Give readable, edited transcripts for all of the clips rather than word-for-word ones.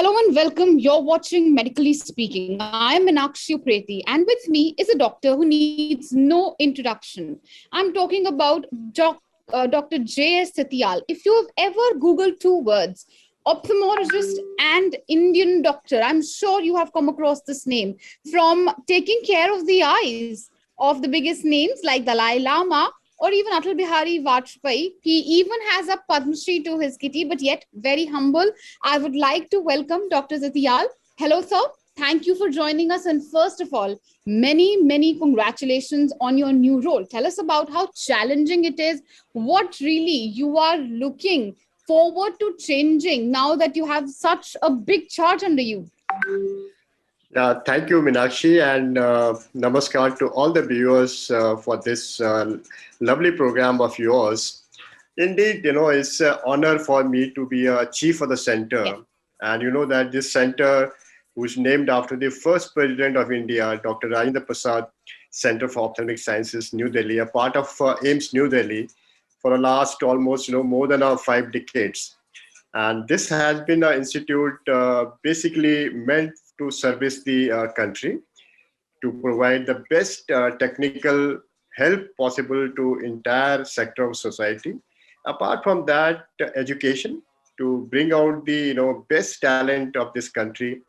Hello and welcome. You're watching Medically Speaking. I'm Meenakshi Upreti, and with me is a doctor who needs no introduction. I'm talking about Dr. J.S. Satyal. If you have ever Googled two words, ophthalmologist and Indian doctor, I'm sure you have come across this name. From taking care of the eyes of the biggest names like Dalai Lama or even Atal Bihari Vajpayee, he even has a Padma Shri to his kitty, but yet very humble. I would like to welcome Dr. Zatiyal. Hello, sir. Thank you for joining us. And first of all, many congratulations on your new role. Tell us about how challenging it is, what really you are looking forward to changing now that you have such a big charge under you. Thank you, Meenakshi, and namaskar to all the viewers for this lovely program of yours. Indeed, it's an honor for me to be a chief of the center. Yes. And you know that this center was named after the first president of India, Dr. Rajendra Prasad Center for Ophthalmic Sciences, New Delhi, a part of AIMS New Delhi for the last almost more than 5 decades. And this has been an institute basically meant to service the country, to provide the best technical help possible to entire sector of society. Apart from that, education to bring out the best talent of this country,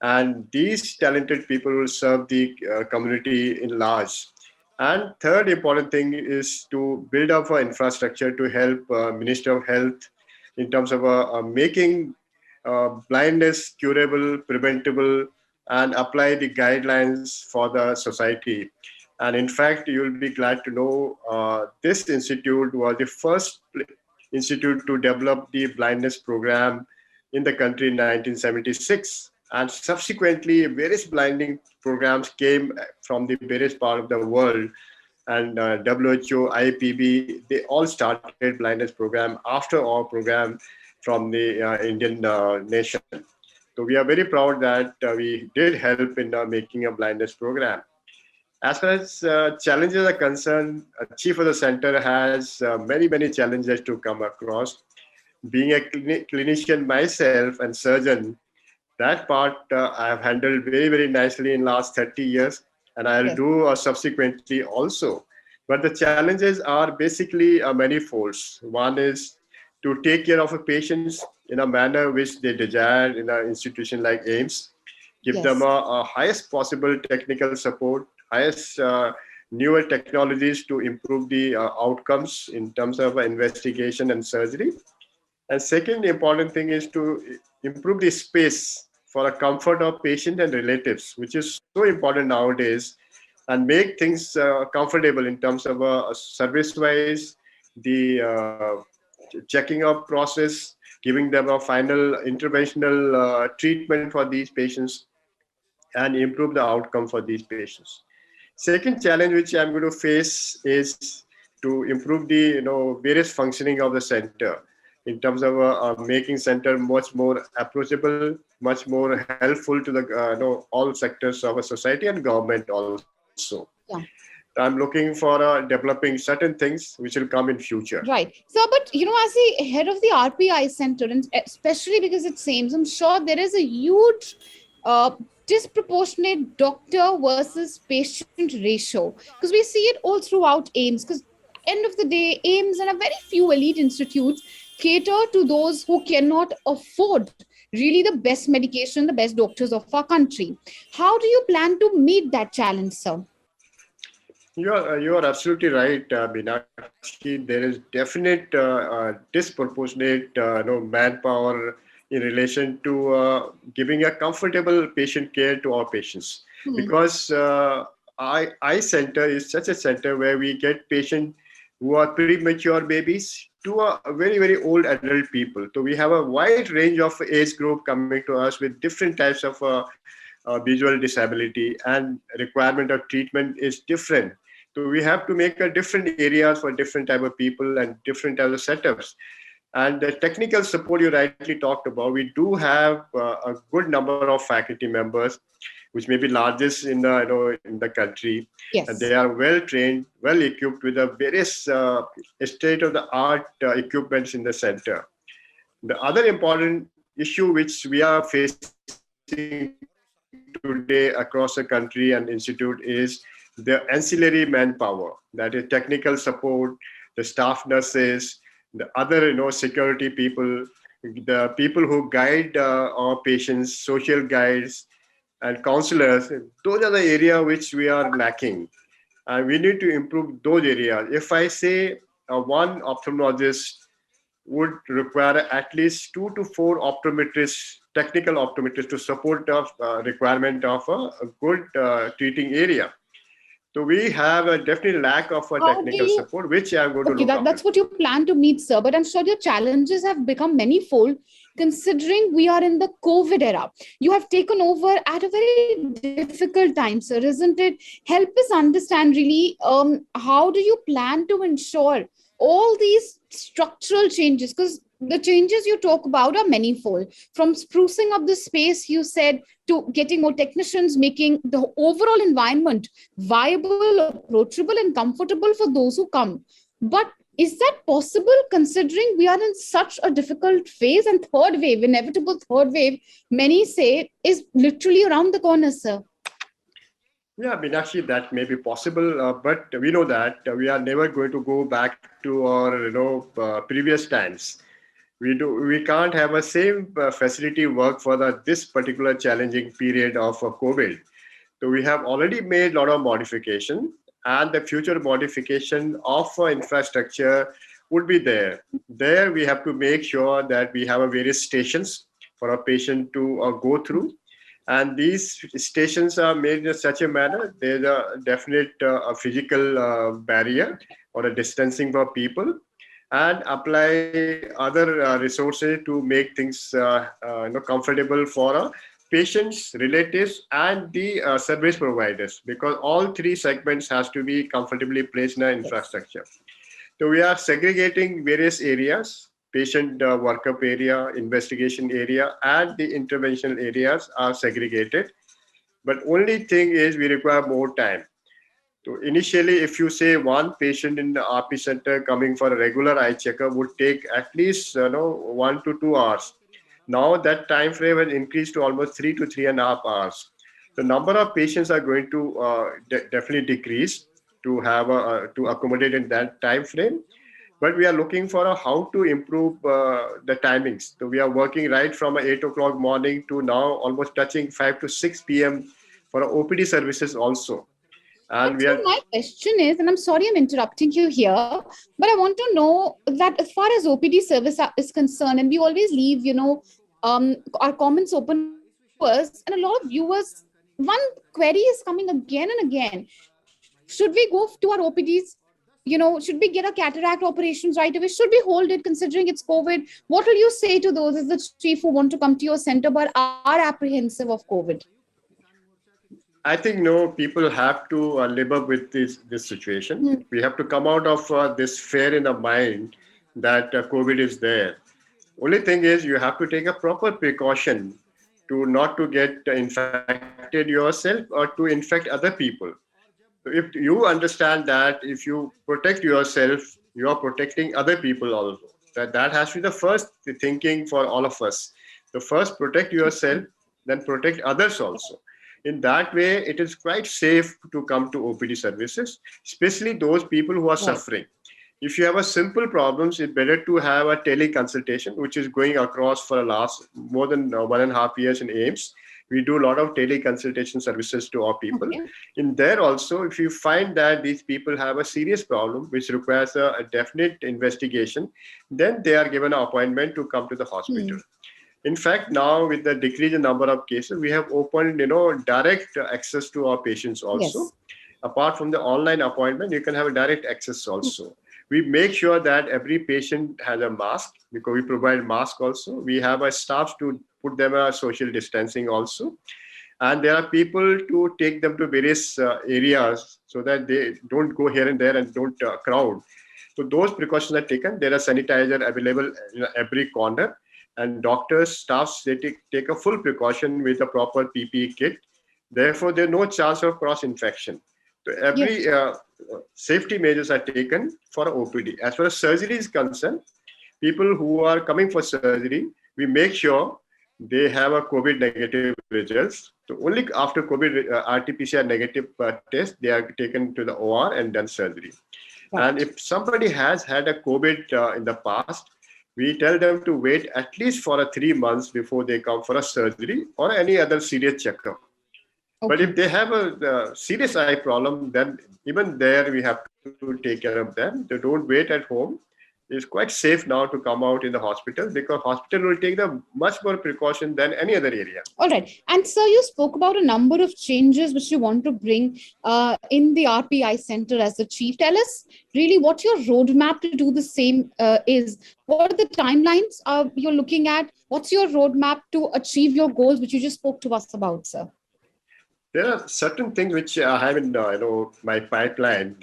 and these talented people will serve the community in large. And third important thing is to build up an infrastructure to help Minister of Health in terms of making blindness curable, preventable, and apply the guidelines for the society. And in fact, you'll be glad to know this institute was the first institute to develop the blindness program in the country in 1976. And subsequently, various blinding programs came from the various part of the world, and WHO, IPB, they all started blindness program after our program from the Indian nation. So we are very proud that we did help in making a blindness program. As far as challenges are concerned, chief of the center has many challenges to come across. Being a clinician myself and surgeon, that part I have handled very nicely in last 30 years, and I'll Yes. do subsequently also. But the challenges are basically manifolds. One is to take care of a patients in a manner which they desire in an institution like AIMS, give them Yes. a highest possible technical support, highest newer technologies to improve the outcomes in terms of investigation and surgery. And second important thing is to improve the space for a comfort of patient and relatives, which is so important nowadays, and make things comfortable in terms of service-wise, the checking up process, giving them a final interventional treatment for these patients, and improve the outcome for these patients. Second challenge which I'm going to face is to improve the various functioning of the center in terms of making center much more approachable, much more helpful to the all sectors of a society and government also. Yeah. I'm looking for developing certain things which will come in future. Right. So, but as the head of the RPI Center, and especially because it seems, I'm sure there is a huge disproportionate doctor versus patient ratio, because we see it all throughout AIMS. Because end of the day, AIMS and a very few elite institutes cater to those who cannot afford really the best medication, the best doctors of our country. How do you plan to meet that challenge, sir? You are absolutely right, Meenakshi. There is definite disproportionate manpower in relation to giving a comfortable patient care to our patients, Hmm. because eye center is such a center where we get patients who are premature babies to a very old adult people. So we have a wide range of age group coming to us with different types of visual disability, and requirement of treatment is different. So we have to make a different areas for different type of people and different types of setups. And the technical support you rightly talked about, we do have a good number of faculty members, which may be largest in the in the country, and they Yes. are well trained, well equipped with the various state of the art equipments in the center. The other important issue which we are facing today across the country and institute is the ancillary manpower, that is technical support, the staff nurses, the other security people, the people who guide our patients, social guides and counselors. Those are the area which we are lacking, and we need to improve those areas. If I say one ophthalmologist would require at least 2 to 4 optometrists, technical optometrists, to support the requirement of a good treating area. So we have a definite lack of a How do technical you support, which I'm going to Okay, look after. that's what you plan to meet, sir. But I'm sure your challenges have become manifold considering we are in the COVID era. You have taken over at a very difficult time, sir, isn't it? Help us understand really how do you plan to ensure all these structural changes? Because the changes you talk about are manifold. From sprucing up the space, you said, to getting more technicians, making the overall environment viable, approachable, and comfortable for those who come. But is that possible considering we are in such a difficult phase, and third wave, inevitable third wave, many say is literally around the corner, sir? Yeah, Meenakshi, that may be possible, but we know that we are never going to go back to our previous times. We can't have a same facility work for this particular challenging period of COVID. So we have already made a lot of modification, and the future modification of infrastructure would be there. There we have to make sure that we have various stations for a patient to go through, and these stations are made in such a manner there's a definite a physical barrier or a distancing for people, and apply other resources to make things comfortable for patients, relatives, and the service providers, because all three segments has to be comfortably placed in our infrastructure. So we are segregating various areas: patient workup area, investigation area, and the interventional areas are segregated. But only thing is we require more time. So initially, if you say one patient in the RP center coming for a regular eye checkup would take at least 1 to 2 hours. Now that time frame has increased to almost 3 to 3.5 hours. The number of patients are going to definitely decrease to have to accommodate in that time frame. But we are looking for how to improve the timings. So we are working right from 8 o'clock morning to now almost touching 5 to 6 p.m. for OPD services also. And But we sir, are my question is, and I'm sorry I'm interrupting you here, but I want to know that as far as OPD service is concerned, and we always leave, our comments open to us, and a lot of viewers, one query is coming again and again. Should we go to our OPDs? Should we get a cataract operations right away? Should we hold it considering it's COVID? What will you say to those as the chief who want to come to your center but are apprehensive of COVID? I think no, people have to live up with this situation. Hmm. We have to come out of this fear in the mind that COVID is there. Only thing is you have to take a proper precaution to not to get infected yourself or to infect other people. So if you understand that if you protect yourself, you are protecting other people also. That has to be the first thinking for all of us. So first protect yourself, then protect others also. In that way, it is quite safe to come to OPD services, especially those people who are Right. suffering. If you have a simple problems, it's better to have a teleconsultation, which is going across for the last more than 1.5 years in AIMS. We do a lot of teleconsultation services to our people. Okay. In there also, if you find that these people have a serious problem which requires a definite investigation, then they are given an appointment to come to the hospital. Hmm. In fact, now with the decrease in number of cases, we have opened, direct access to our patients also. Yes. Apart from the online appointment, you can have a direct access also. We make sure that every patient has a mask because we provide mask also. We have a staff to put them a social distancing also. And there are people to take them to various areas so that they don't go here and there and don't crowd. So those precautions are taken. There are sanitizer available in every corner, and doctors, staffs, they take a full precaution with a proper PPE kit. Therefore, there's no chance of cross infection. So every Yes. safety measures are taken for OPD. As far as surgery is concerned, people who are coming for surgery, we make sure they have a COVID negative results. So only after COVID RT-PCR negative test, they are taken to the OR and done surgery. And Right. if somebody has had a COVID in the past, we tell them to wait at least for 3 months before they come for a surgery or any other serious checkup. But if Okay. they have a serious eye problem, then even there we have to take care of them. They don't wait at home. It's quite safe now to come out in the hospital because hospital will take the much more precaution than any other area. All right. And sir, you spoke about a number of changes which you want to bring in the RPI Center as the chief. Tell us really what your roadmap to do the same is. What are the timelines you're looking at? What's your roadmap to achieve your goals, which you just spoke to us about, sir? There are certain things which I have in my pipeline.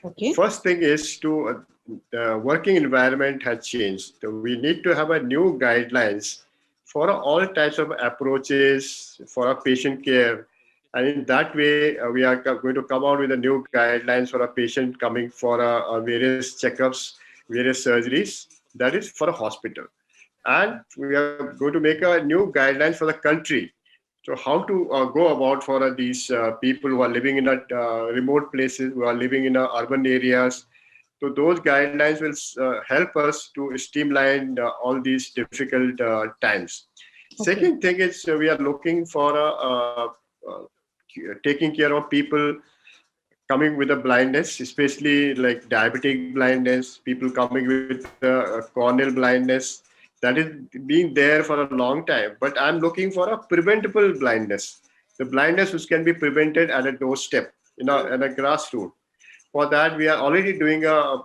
Okay. First thing is to the working environment has changed. So we need to have a new guidelines for all types of approaches for a patient care. And in that way, we are going to come out with a new guidelines for a patient coming for various checkups, various surgeries. That is for a hospital. And we are going to make a new guidelines for the country. So how to go about for these people who are living in remote places, who are living in urban areas. So those guidelines will help us to streamline all these difficult times. Okay. Second thing is we are looking for taking care of people coming with a blindness, especially like diabetic blindness, people coming with corneal blindness. That is being there for a long time. But I'm looking for a preventable blindness, the blindness which can be prevented at a doorstep, at a grassroots. For that, we are already doing a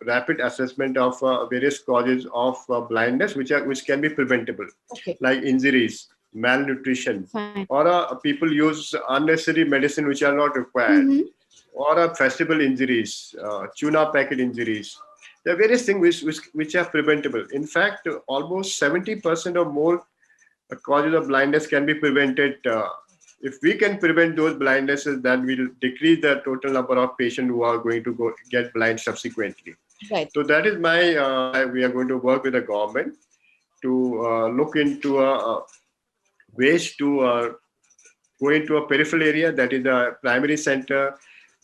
rapid assessment of various causes of blindness, which can be preventable, Okay. like injuries, malnutrition, Fine. or people use unnecessary medicine which are not required, Mm-hmm. or festival injuries, tuna packet injuries. There are various things which are preventable. In fact, almost 70% or more causes of blindness can be prevented. If we can prevent those blindnesses, then we'll decrease the total number of patients who are going to go get blind subsequently. Right. So that is we are going to work with the government to look into ways to go into a peripheral area, that is a primary center,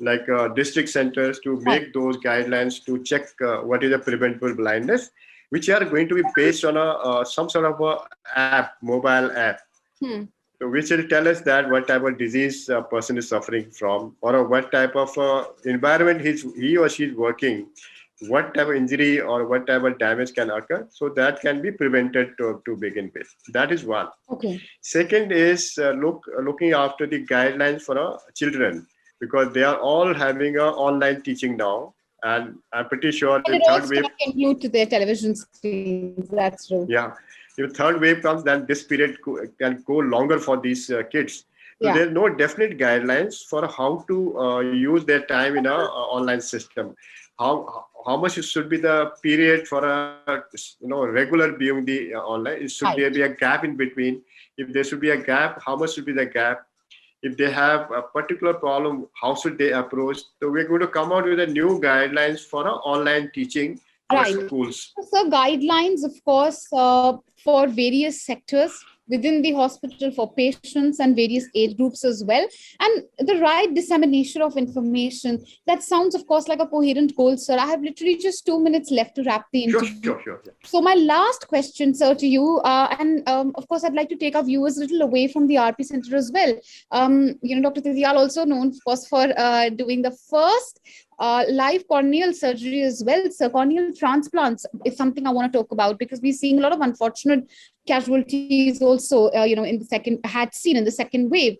like district centers, to Fine. make those guidelines to check what is a preventable blindness, which are going to be based on some sort of a app, mobile app, Hmm. so which will tell us that what type of disease a person is suffering from, or what type of environment he or she is working, what type of injury or what type of damage can occur. So that can be prevented to begin with. That is one. Okay. Second is looking after the guidelines for children, because they are all having online teaching now, and I'm pretty sure And the it all third wave. stuck glued to their television screens. That's true. Yeah, if third wave comes, then this period can go longer for these kids. So Yeah. there's no definite guidelines for how to use their time in a online system. How much should be the period for a regular viewing the online? Should there Right. be a gap in between? If there should be a gap, how much should be the gap? If they have a particular problem, how should they approach? So we're going to come out with a new guidelines for online teaching for Right. schools. So guidelines, of course, for various sectors within the hospital for patients and various age groups as well, and the right dissemination of information. That sounds, of course, like a coherent goal, sir. I have literally just 2 minutes left to wrap the Sure, interview. sure, sure. So my last question, sir, to you, and of course, I'd like to take our viewers a little away from the RP Center as well. Dr. Titiyal, also known, of course, for doing the first live corneal surgery as well. So corneal transplants is something I want to talk about, because we're seeing a lot of unfortunate casualties also, in the second wave.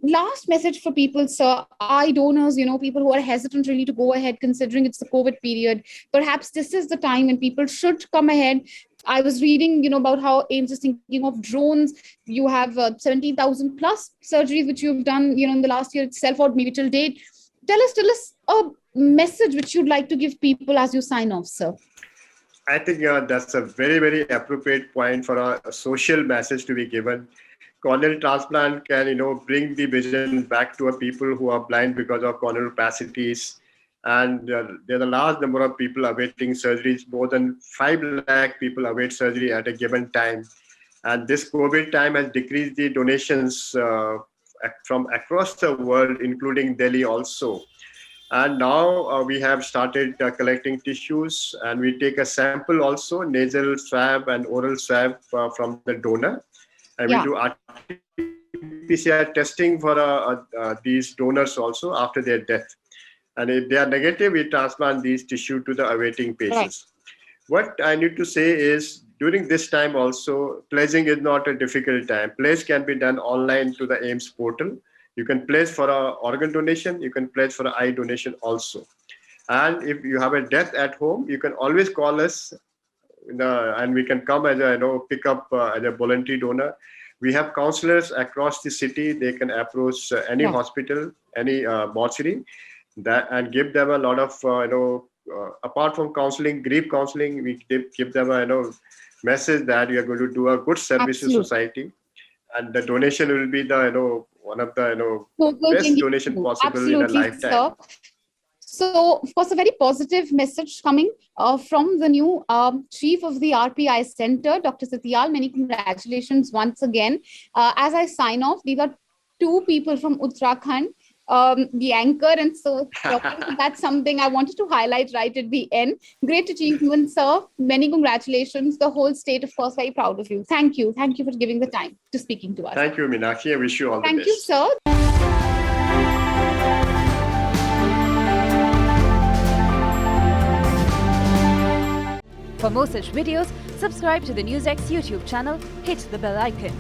Last message for people, sir, eye donors, people who are hesitant really to go ahead, considering it's the COVID period. Perhaps this is the time when people should come ahead. I was reading, about how AIMS is thinking of drones. You have 17,000 plus surgeries which you've done, in the last year itself, or maybe till date. Tell us a message which you'd like to give people as you sign off, sir. I think that's a very, very appropriate point for a social message to be given. Corneal transplant can, bring the vision back to a people who are blind because of corneal opacities. And there's a large number of people awaiting surgeries. More than 5 lakh people await surgery at a given time. And this COVID time has decreased the donations from across the world, including Delhi also. And now we have started collecting tissues, and we take a sample also, nasal swab and oral swab from the donor. And we Yeah. do RT-PCR testing for these donors also after their death. And if they are negative, we transplant these tissue to the awaiting patients. What I need to say is during this time also, pledging is not a difficult time. Pledge can be done online to the AIIMS portal. You can pledge for an organ donation. You can pledge for an eye donation also. And if you have a death at home, you can always call us, and we can come as pick up as a voluntary donor. We have counselors across the city. They can approach any hospital, any mortuary, and give them a lot of apart from counseling, grief counseling, we give them a message that you are going to do a good service to society, and the donation will be the one of the best donation possible in a lifetime. Sir. So, of course, a very positive message coming from the new chief of the RPI Center, Dr. Satyal. Many congratulations once again. As I sign off, these are two people from Uttarakhand, the anchor, and so that's something I wanted to highlight right at the end. Great achievement, sir. Many congratulations. The whole state, of course, very proud of you. Thank you. Thank you for giving the time to speaking to us. Thank you, Meenakshi. I wish you all the best. Thank you, sir. For more such videos, subscribe to the NewsX YouTube channel, hit the bell icon.